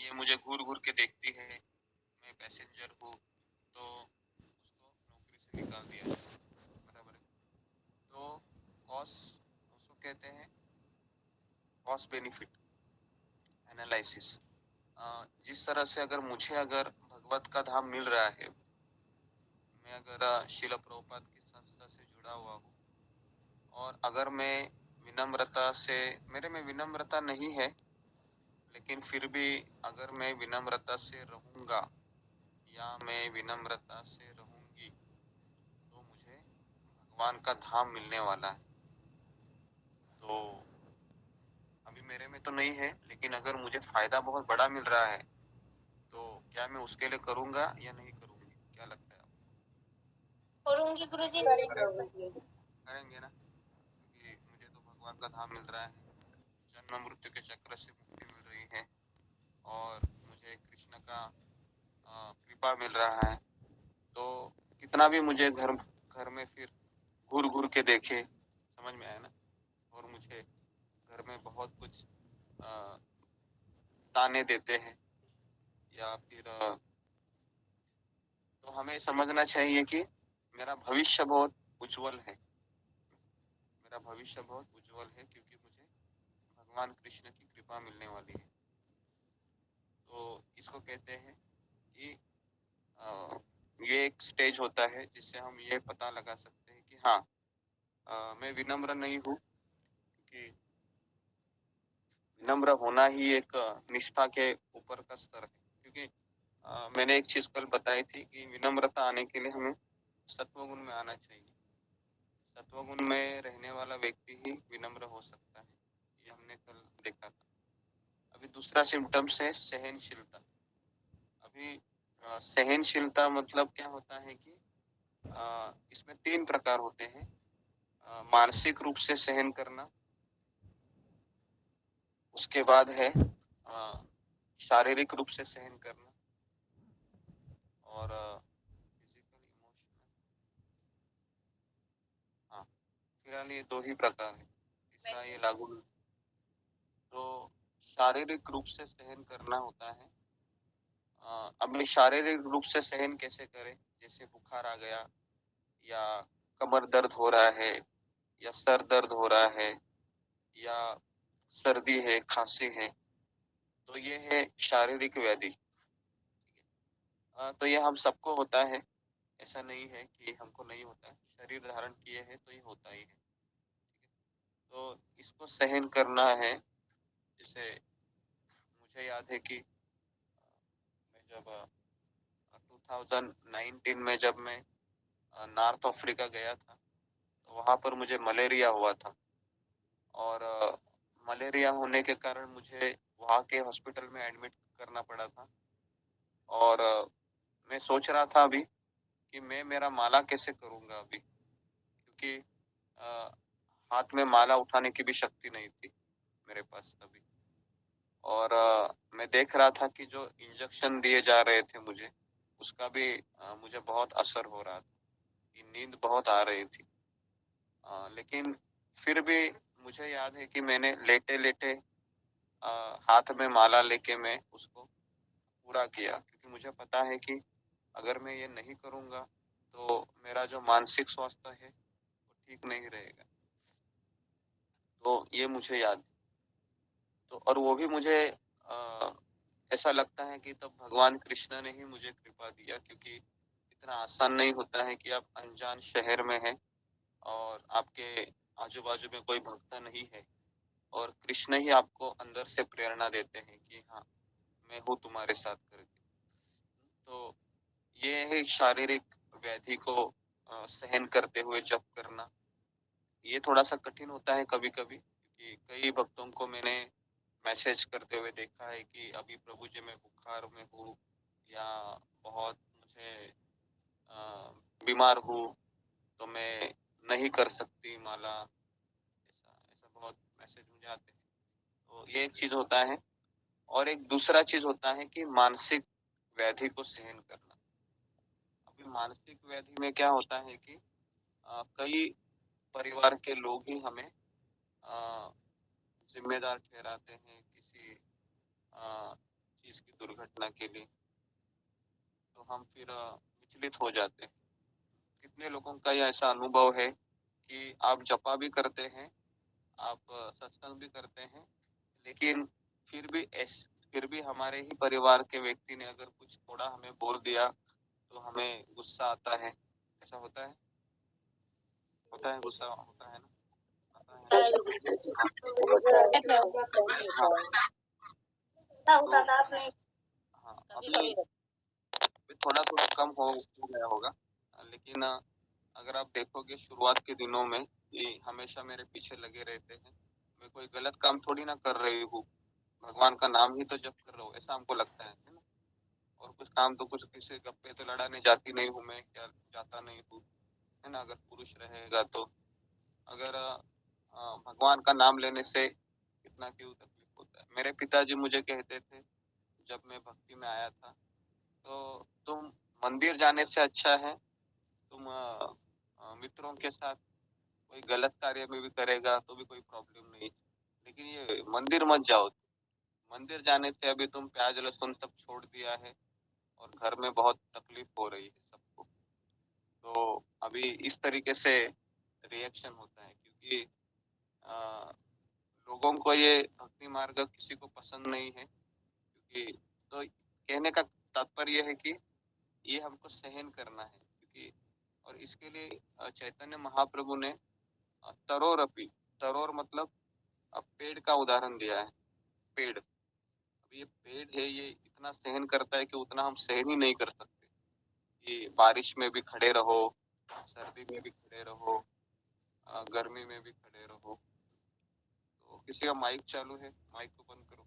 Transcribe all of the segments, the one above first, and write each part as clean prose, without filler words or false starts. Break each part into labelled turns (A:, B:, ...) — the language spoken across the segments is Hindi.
A: ये मुझे घूर घूर के देखती है, मैं पैसेंजर हूँ, तो उसको नौकरी से निकाल दिया जाए। बराबर है। तो कॉस्ट उसको कहते हैं कॉस्ट बेनिफिट एनालिसिस। जिस तरह से अगर भगवत का धाम मिल रहा है, मैं अगर शिला प्रभुपाद की संस्था से जुड़ा हुआ हूँ, और अगर मैं विनम्रता से, मेरे में विनम्रता नहीं है, लेकिन फिर भी अगर मैं विनम्रता से रहूंगा या मैं विनम्रता से रहूंगी, तो मुझे भगवान का धाम मिलने वाला है। तो अभी मेरे में तो नहीं है, लेकिन अगर मुझे फायदा बहुत बड़ा मिल रहा है, तो क्या मैं उसके लिए करूंगा या नहीं करूंगी? क्या लगता है आपको?
B: करूंगी गुरुजी।
A: करेंगे ना, क्योंकि मुझे तो भगवान का धाम मिल रहा है, जन्म मृत्यु के चक्र से मुक्ति मिल रही है, और मुझे कृष्ण का कृपा मिल रहा है। तो कितना भी मुझे घर घर में फिर घूर घूर के देखे, समझ में आया ना, और मुझे घर में बहुत कुछ अ, ताने देते हैं, या फिर तो हमें समझना चाहिए कि मेरा भविष्य बहुत उज्जवल है, मेरा भविष्य बहुत उज्जवल है, क्योंकि मुझे भगवान कृष्ण की कृपा मिलने वाली है। तो इसको कहते हैं कि अ, ये एक स्टेज होता है जिससे हम ये पता लगा सकते हैं कि हाँ, मैं विनम्र नहीं हूँ, क्योंकि विनम्र होना ही एक निष्ठा के ऊपर का स्तर है। क्योंकि मैंने एक चीज कल बताई थी कि विनम्रता आने के लिए हमें सत्वगुण में आना चाहिए। सत्वगुण में रहने वाला व्यक्ति ही विनम्र हो सकता है, ये हमने कल देखा था। अभी दूसरा सिम्टम्स है सहनशीलता। अभी सहनशीलता मतलब क्या होता है कि इसमें 3 प्रकार होते हैं। मानसिक रूप से सहन करना, उसके बाद है शारीरिक रूप से सहन करना, और फिजिकल इमोशनल। हाँ, फिलहाल ये 2 ही प्रकार है, तीसरा ये लागू नहीं। तो शारीरिक रूप से सहन करना होता है। अब ये शारीरिक रूप से सहन कैसे करें? जैसे बुखार आ गया, या कमर दर्द हो रहा है, या सर दर्द हो रहा है, या सर्दी है, खांसी है, तो ये है शारीरिक व्याधि। तो ये हम सबको होता है, ऐसा नहीं है कि हमको नहीं होता है, शरीर धारण किए हैं तो ये होता ही है। तो इसको सहन करना है। जैसे मुझे याद है कि मैं जब 2019 में जब मैं नॉर्थ अफ्रीका गया था, तो वहाँ पर मुझे मलेरिया हुआ था, और मलेरिया होने के कारण मुझे वहाँ के हॉस्पिटल में एडमिट करना पड़ा था। और मैं सोच रहा था अभी कि मैं मेरा माला कैसे करूँगा अभी, क्योंकि अ, हाथ में माला उठाने की भी शक्ति नहीं थी मेरे पास अभी। और मैं देख रहा था कि जो इंजेक्शन दिए जा रहे थे मुझे, उसका भी मुझे बहुत असर हो रहा था, कि नींद बहुत आ रही थी। लेकिन फिर भी मुझे याद है कि मैंने लेटे लेटे हाथ में माला लेके मैं उसको पूरा किया, क्योंकि मुझे पता है कि अगर मैं ये नहीं करूँगा, तो मेरा जो मानसिक स्वास्थ्य है वो ठीक नहीं रहेगा। तो ये मुझे याद है। तो और वो भी मुझे ऐसा लगता है कि तब भगवान कृष्ण ने ही मुझे कृपा दिया, क्योंकि इतना आसान नहीं होता है कि आप अनजान शहर में हैं और आपके आजू बाजू में कोई भक्त नहीं है, और कृष्ण ही आपको अंदर से प्रेरणा देते हैं कि हाँ, मैं हूँ तुम्हारे साथ करके। तो ये है शारीरिक व्याधि को सहन करते हुए जप करना। ये थोड़ा सा कठिन होता है कभी कभी, क्योंकि कई भक्तों को मैंने मैसेज करते हुए देखा है कि अभी प्रभु जी मैं बुखार में हूँ, या बहुत मुझे बीमार हूँ, तो मैं नहीं कर सकती माला। ऐसा ऐसा बहुत मैसेज मुझे आते हैं। तो ये एक चीज होता है। और एक दूसरा चीज होता है कि मानसिक व्याधि को सहन करना। अभी मानसिक व्याधि में क्या होता है कि कई परिवार के लोग ही हमें जिम्मेदार ठहराते हैं किसी चीज की करने के लिए, तो हम फिर विचलित हो जाते हैं। कितने लोगों का ये ऐसा अनुभव है कि आप जपा भी करते हैं, आप सत्संग भी करते हैं, लेकिन फिर भी फिर भी हमारे ही परिवार के व्यक्ति ने अगर कुछ थोड़ा हमें बोल दिया तो हमें गुस्सा आता है। ऐसा होता है? होता है, गुस्सा होता है ना? आता है। हाँ, तो हाँ, अभी थोड़ा थोड़ा कम हो गया होगा, लेकिन अगर आप देखोगे शुरुआत के दिनों में ये हमेशा मेरे पीछे लगे रहते हैं। मैं कोई गलत काम थोड़ी ना कर रही हूँ, भगवान का नाम ही तो जप कर रहा हूँ, ऐसा हमको लगता है ना। और कुछ काम तो कुछ किसी गप्पे तो लड़ाने जाती नहीं हूँ मैं, क्या जाता नहीं हूँ, है ना। अगर पुरुष रहेगा तो अगर भगवान का नाम लेने से कितना क्यों तकलीफ होता है। मेरे पिताजी मुझे कहते थे जब मैं भक्ति में आया था, तो तुम मंदिर जाने से अच्छा है तुम मित्रों के साथ कोई गलत कार्य में भी करेगा तो भी कोई प्रॉब्लम नहीं, लेकिन ये मंदिर मत जाओ। मंदिर जाने से अभी तुम प्याज लहसुन सब छोड़ दिया है और घर में बहुत तकलीफ हो रही है सबको। तो अभी इस तरीके से रिएक्शन होता है, क्योंकि अ, लोगों को ये भक्ति मार्ग किसी को पसंद नहीं है, क्योंकि तो कहने का तात्पर्य है कि ये हमको सहन करना है, क्योंकि और इसके लिए चैतन्य महाप्रभु ने तरोर अपी, तरोर मतलब पेड़ का उदाहरण दिया है। पेड़, अब ये पेड़ है, ये इतना सहन करता है कि उतना हम सहन ही नहीं कर सकते। कि बारिश में भी खड़े रहो, सर्दी में भी खड़े रहो, गर्मी में भी खड़े रहो। तो किसी का माइक चालू है, माइक को बंद करो।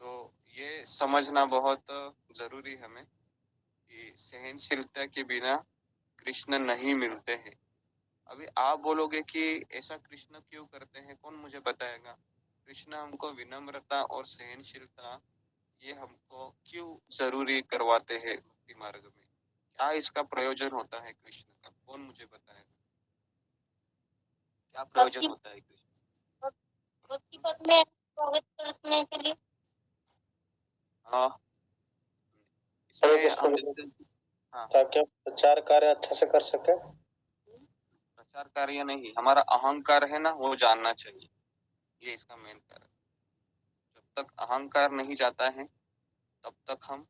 A: तो ये समझना बहुत जरूरी है हमें कि सहनशीलता के बिना कृष्ण नहीं मिलते हैं। अभी आप बोलोगे कि ऐसा कृष्ण क्यों करते हैं, कौन मुझे बताएगा? कृष्ण हमको विनम्रता और सहनशीलता ये हमको क्यों जरूरी करवाते हैं भक्ति मार्ग में? क्या इसका प्रयोजन होता है कृष्ण का, कौन मुझे बताएगा? क्या प्रयोजन होता है कृष्ण? भक्ति पद में स्वागत करने के लिए। हाँ, इसमें हम हाँ, ताकि प्रचार कार्य अच्छे से कर सके। प्रचार कार्य नहीं, हमारा अहंकार है ना, वो जानना चाहिए, ये इसका मेन कारण। जब तक अहंकार नहीं जाता है तब तक हम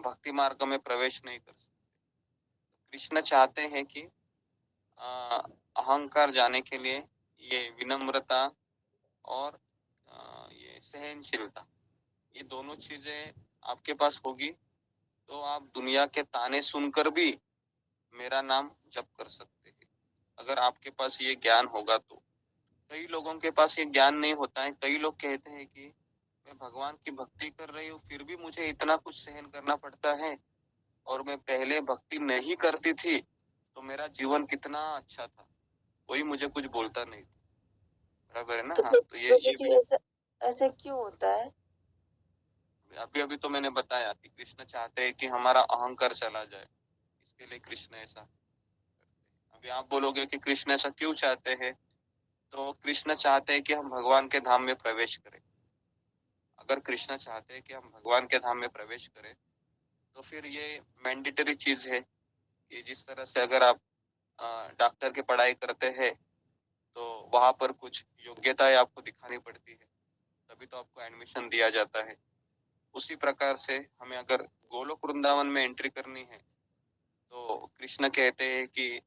A: भक्ति मार्ग में प्रवेश नहीं कर सकते। कृष्ण चाहते हैं कि अहंकार जाने के लिए ये विनम्रता और ये सहनशीलता, ये दोनों चीजें आपके पास होगी तो आप दुनिया के ताने सुनकर भी मेरा नाम जप कर सकते हैं। अगर आपके पास ये ज्ञान होगा तो। कई लोगों के पास ये ज्ञान नहीं होता है। कई लोग कहते हैं कि मैं भगवान की भक्ति कर रही हूँ फिर भी मुझे इतना कुछ सहन करना पड़ता है, और मैं पहले भक्ति नहीं करती थी तो मेरा जीवन कितना अच्छा था, कोई मुझे कुछ बोलता नहीं था। बराबर है ना? हाँ, तो ये ऐसा क्यों होता है? अभी अभी तो मैंने बताया कि कृष्ण चाहते हैं कि हमारा अहंकार चला जाए, इसके लिए कृष्ण ऐसा करते हैं। अभी आप बोलोगे कि कृष्ण ऐसा क्यों चाहते हैं, तो कृष्ण चाहते हैं कि हम भगवान के धाम में प्रवेश करें। अगर कृष्ण चाहते हैं कि हम भगवान के धाम में प्रवेश करें तो फिर ये मैंडेटरी चीज है कि जिस तरह से अगर आप डॉक्टर की पढ़ाई करते हैं तो वहां पर कुछ योग्यताएं आपको दिखानी पड़ती है, तभी तो आपको एडमिशन दिया जाता है। उसी प्रकार से हमें अगर गोलोक वृंदावन में एंट्री करनी है तो कृष्ण कहते हैं कि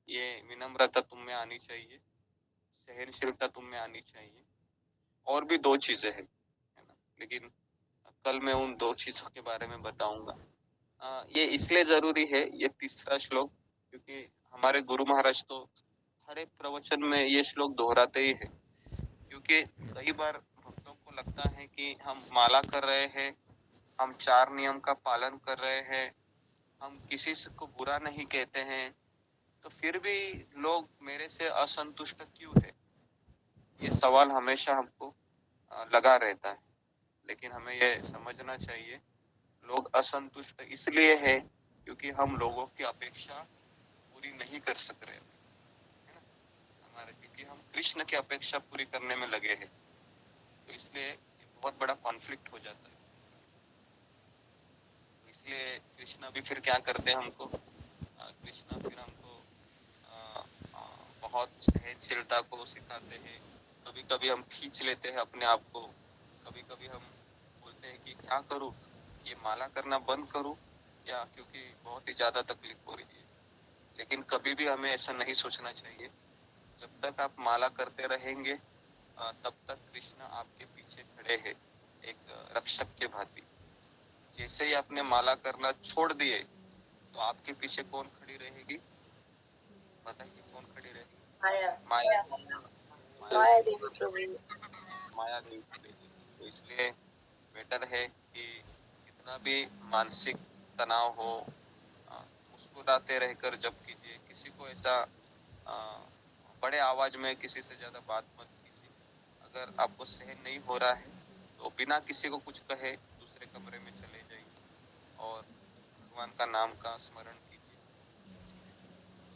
A: ये विनम्रता तुम में आनी चाहिए, सहनशीलता तुम में आनी चाहिए, और भी दो चीजें हैं, है ना। लेकिन कल मैं उन दो चीजों के बारे में बताऊंगा। ये इसलिए जरूरी है ये तीसरा श्लोक, क्योंकि हमारे गुरु महाराज तो हर एक प्रवचन में ये श्लोक दोहराते ही है। क्योंकि कई बार भक्तों को लगता है कि हम माला कर रहे हैं, हम 4 नियम का पालन कर रहे हैं, हम किसी से को बुरा नहीं कहते हैं, तो फिर भी लोग मेरे से असंतुष्ट क्यों है? ये सवाल हमेशा हमको लगा रहता है। लेकिन हमें ये समझना चाहिए लोग असंतुष्ट इसलिए है क्योंकि हम लोगों की अपेक्षा पूरी नहीं कर सक रहे, है ना। हमारे क्योंकि हम कृष्ण की अपेक्षा पूरी करने में लगे हैं, तो इसलिए कॉन्फ्लिक्ट हो जाता है। इसलिए कृष्णा भी फिर क्या करते हैं हमको, कृष्णा फिर हमको बहुत सहनशीलता को सिखाते हैं। कभी कभी हम खींच लेते हैं अपने आप को, कभी कभी हम बोलते हैं कि क्या करूं, ये माला करना बंद करूं या, क्योंकि बहुत ही ज्यादा तकलीफ हो रही है। लेकिन कभी भी हमें ऐसा नहीं सोचना चाहिए। जब तक आप माला करते रहेंगे तब तक कृष्ण आपके पीछे खड़े हैं, एक रक्षक के भांति। जैसे ही आपने माला करना छोड़ दिए तो आपके पीछे कौन खड़ी रहेगी, बताइए कौन खड़ी रहेगी? माया, माया, माया देवी प्रभु, माया देवी खड़ी रहेगी। तो इसलिए बेटर है कि कितना भी मानसिक तनाव हो, मुस्कुराते रहकर जप कीजिए। किसी को ऐसा बड़े आवाज में किसी से ज्यादा बात मत कीजिए। अगर आपको सहन नहीं हो रहा है तो बिना किसी को कुछ कहे दूसरे कमरे में चले जाइए और भगवान का नाम का स्मरण कीजिए।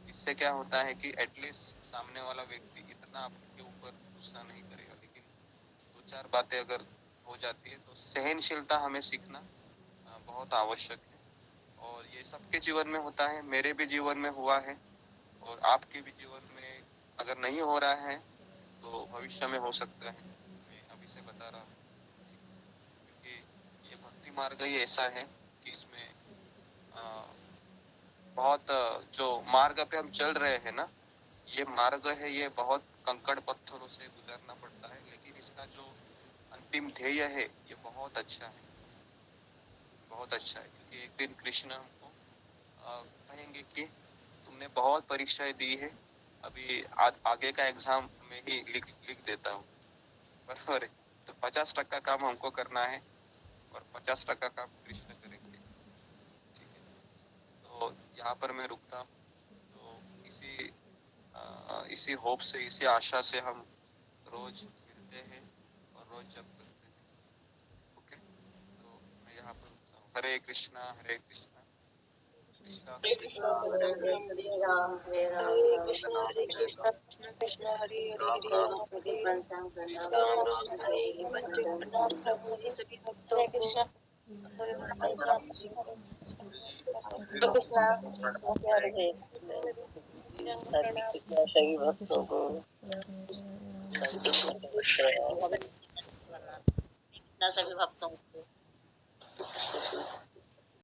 A: इससे क्या होता है कि एटलीस्ट सामने वाला व्यक्ति इतना आपके ऊपर गुस्सा नहीं करेगा। लेकिन दो चार बातें अगर हो जाती है तो सहनशीलता हमें सीखना बहुत आवश्यक है। और ये सबके जीवन में होता है, मेरे भी जीवन में हुआ है और आपके भी जीवन में अगर नहीं हो रहा है तो भविष्य में हो सकता है। मैं अभी से बता रहा हूँ, क्योंकि ये भक्ति मार्ग ही ऐसा है कि इसमें बहुत जो मार्ग पे हम चल रहे हैं ना, ये मार्ग है, ये बहुत कंकड़ पत्थरों से गुजरना पड़ता है। लेकिन इसका जो अंतिम ध्येय है ये बहुत अच्छा है, बहुत अच्छा है। क्योंकि एक दिन कृष्ण हमको कहेंगे कि तुमने बहुत परीक्षाएं दी है, अभी आगे का एग्जाम में ही लिख देता हूँ, बराबर है। तो 50% काम हमको करना है और 50% काम कृष्ण करेंगे। ठीक है, तो यहाँ पर मैं रुकता हूँ। तो इसी होप से, इसी आशा से हम रोज मिलते हैं और रोज जप करते हैं। ओके, तो मैं यहाँ पर रुकता हूँ। हरे कृष्णा, हरे कृष्णा,
B: हरे कृष्णा हरे राम हरे राम, हरे कृष्णा कृष्ण कृष्ण हरे हरे, राम राम राम हरे पंचप्रणाम प्रभु जी सभी भक्तों को। हरे कृष्णा हरे सभी भक्तों को सभी भक्तों को